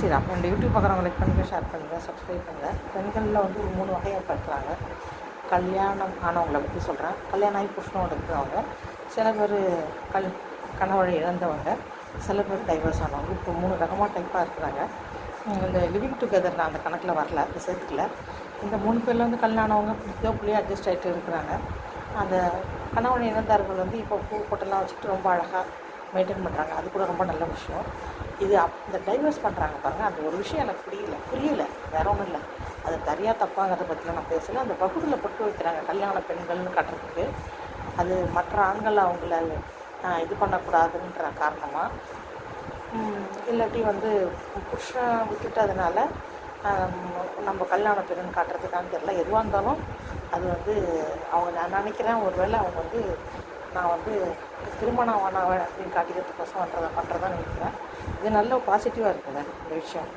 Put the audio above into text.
சரி, அப்போ என்னோட யூடியூப் பார்க்குறவங்க லைக் பண்ணுங்கள், ஷேர் பண்ணுங்கள், சப்ஸ்கிரைப் பண்ணுங்கள். பெண்களில் வந்து ஒரு 3 வகையாக பார்க்குறாங்க. கல்யாணம் ஆனவங்களை பற்றி சொல்கிறேன். கல்யாணம் ஆகி புருஷனோட இருக்கிறவங்க, சில பேர் கணவரை இழந்தவங்க, சில பேர் டைவர்ஸ் ஆனவங்க. இப்போ 3 ரகமாக டைப்பாக இருக்கிறாங்க. இந்த லிவிங் டுகெதர் நான் அந்த கணக்கில் வரல, அது சேர்த்துக்கல. இந்த 3 பேரில் வந்து கல்யாணம் ஆனவங்க பிள்ளையோ அட்ஜஸ்ட் ஆகிட்டு இருக்கிறாங்க. அந்த கணவனை இழந்தார்கள் வந்து இப்போ பூ போட்டெல்லாம் வச்சுட்டு ரொம்ப அழகாக மெயின்டைன் பண்ணுறாங்க. அது கூட ரொம்ப நல்ல விஷயம். இது இந்த டைவர்ஸ் பண்ணுறாங்க பாருங்கள், அந்த ஒரு விஷயம் எனக்கு புரியல, வேற ஒன்றும் இல்லை. அது சரியாக தப்பாங்கிறத பற்றிலாம் நான் பேசலை. அந்த வகுடில் பொட்டு வைக்கிறாங்க கல்யாண பெண்கள்னு காட்டுறதுக்கு. அது மற்ற ஆண்கள் அவங்கள இது பண்ணக்கூடாதுன்ற காரணமாக, இல்லாட்டி வந்து புருஷன் விட்டுட்டதுனால நம்ம கல்யாண பெண்ணுன்னு காட்டுறதுக்கான்னு தெரியல. எதுவாக இருந்தாலும் அது வந்து அவங்க, நான் நினைக்கிறேன் ஒருவேளை அவங்க வந்து நான் வந்து திருமணம் ஆனவன் அப்படின்னு காட்டிக்கிறதுக்கோசம் பண்ணுறதா நினைக்கிறேன். இது நல்ல பாசிட்டிவாக இருக்குங்க இந்த விஷயம்.